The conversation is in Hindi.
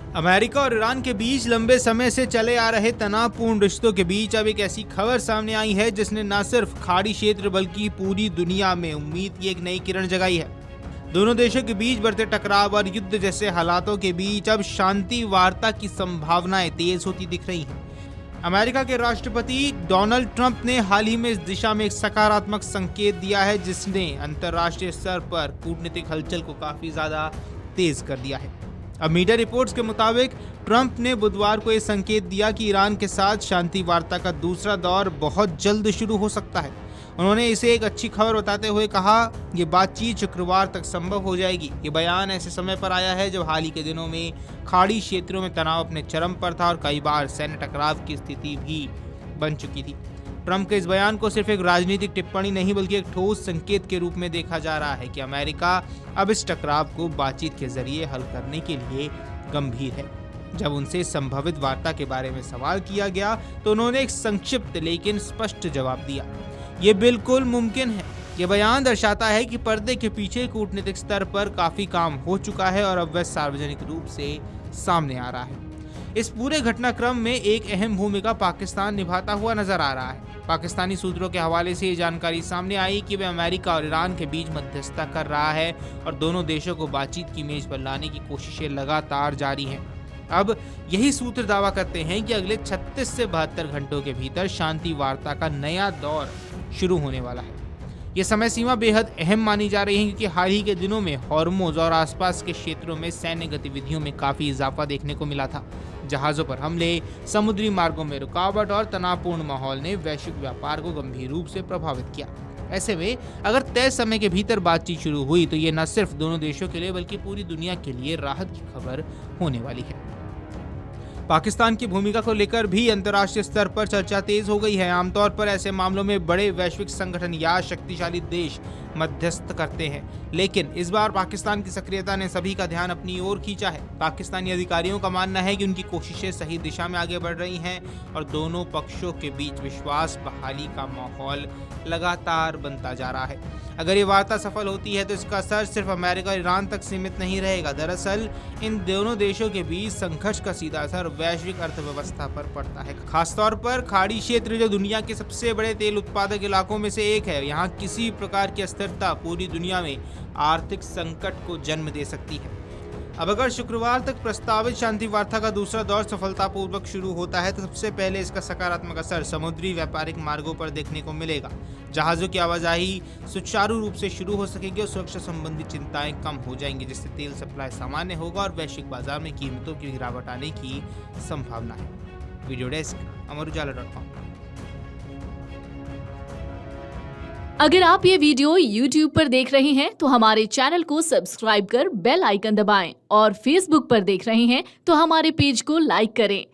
अमेरिका और ईरान के बीच लंबे समय से चले आ रहे तनावपूर्ण रिश्तों के बीच अब एक ऐसी खबर सामने आई है जिसने न सिर्फ खाड़ी क्षेत्र बल्कि पूरी दुनिया में उम्मीद की एक नई किरण जगाई है। दोनों देशों के बीच बढ़ते टकराव और युद्ध जैसे हालातों के बीच अब शांति वार्ता की संभावनाएं तेज होती दिख रही हैं। अमेरिका के राष्ट्रपति डोनाल्ड ट्रंप ने हाल ही में इस दिशा में एक सकारात्मक संकेत दिया है जिसने अंतर्राष्ट्रीय स्तर पर कूटनीतिक हलचल को काफी ज्यादा तेज कर दिया है। अब मीडिया रिपोर्ट्स के मुताबिक ट्रंप ने बुधवार को यह संकेत दिया कि ईरान के साथ शांति वार्ता का दूसरा दौर बहुत जल्द शुरू हो सकता है। उन्होंने इसे एक अच्छी खबर बताते हुए कहा, ये बातचीत शुक्रवार तक संभव हो जाएगी। ये बयान ऐसे समय पर आया है जब हाल ही के दिनों में खाड़ी क्षेत्रों में तनाव अपने चरम पर था और कई बार सैन्य टकराव की स्थिति भी बन चुकी थी। ट्रंप के इस बयान को सिर्फ एक राजनीतिक टिप्पणी नहीं बल्कि एक ठोस संकेत के रूप में देखा जा रहा है कि अमेरिका अब इस टकराव को बातचीत के जरिए हल करने के लिए गंभीर है। जब उनसे संभावित वार्ता के बारे में सवाल किया गया तो उन्होंने एक संक्षिप्त लेकिन स्पष्ट जवाब दिया, ये बिल्कुल मुमकिन है। ये बयान दर्शाता है कि पर्दे के पीछे कूटनीतिक स्तर पर काफी काम हो चुका है और अब वह सार्वजनिक रूप से सामने आ रहा है। इस पूरे घटनाक्रम में एक अहम भूमिका पाकिस्तान निभाता हुआ नजर आ रहा है। पाकिस्तानी सूत्रों के हवाले से ये जानकारी सामने आई कि वह अमेरिका और ईरान के बीच मध्यस्थता कर रहा है और दोनों देशों को बातचीत की मेज पर लाने की कोशिशें लगातार जारी हैं। अब यही सूत्र दावा करते हैं कि अगले 36 से 72 घंटों के भीतर शांति वार्ता का नया दौर शुरू होने वाला है। ये समय सीमा बेहद अहम मानी जा रही है क्योंकि हाल ही के दिनों में हॉर्मुज और आसपास के क्षेत्रों में सैन्य गतिविधियों में काफी इजाफा देखने को मिला था। जहाजों पर हमले, समुद्री मार्गों में रुकावट और तनावपूर्ण माहौल ने वैश्विक व्यापार को गंभीर रूप से प्रभावित किया। ऐसे में अगर तय समय के भीतर बातचीत शुरू हुई तो ये न सिर्फ दोनों देशों के लिए बल्कि पूरी दुनिया के लिए राहत की खबर होने वाली है। पाकिस्तान की भूमिका को लेकर भी अंतर्राष्ट्रीय स्तर पर चर्चा तेज हो गई है। आमतौर पर ऐसे मामलों में बड़े वैश्विक संगठन या शक्तिशाली देश मध्यस्थ करते हैं, लेकिन इस बार पाकिस्तान की सक्रियता ने सभी का ध्यान अपनी ओर खींचा है। पाकिस्तानी अधिकारियों का मानना है कि उनकी कोशिशें सही दिशा में आगे बढ़ रही हैं और दोनों पक्षों के बीच विश्वास बहाली का माहौल लगातार बनता जा रहा है। अगर ये वार्ता सफल होती है तो इसका असर सिर्फ अमेरिका और ईरान तक सीमित नहीं रहेगा। दरअसल इन दोनों देशों के बीच संघर्ष का सीधा असर वैश्विक अर्थव्यवस्था पर पड़ता है, खासतौर पर खाड़ी क्षेत्र जो दुनिया के सबसे बड़े तेल उत्पादक इलाकों में से एक है। यहाँ किसी प्रकार की अस्थिरता पूरी दुनिया में आर्थिक संकट को जन्म दे सकती है। अब अगर शुक्रवार तक प्रस्तावित शांति वार्ता का दूसरा दौर सफलतापूर्वक शुरू होता है तो सबसे पहले इसका सकारात्मक असर समुद्री व्यापारिक मार्गों पर देखने को मिलेगा। जहाजों की आवाजाही सुचारू रूप से शुरू हो सकेगी और सुरक्षा संबंधी चिंताएं कम हो जाएंगी, जिससे तेल सप्लाई सामान्य होगा और वैश्विक बाजार में कीमतों की गिरावट आने की संभावना है। Video desk amarujala.com। अगर आप ये वीडियो YouTube पर देख रहे हैं तो हमारे चैनल को सब्सक्राइब कर बेल आइकन दबाएं और Facebook पर देख रहे हैं तो हमारे पेज को लाइक करें।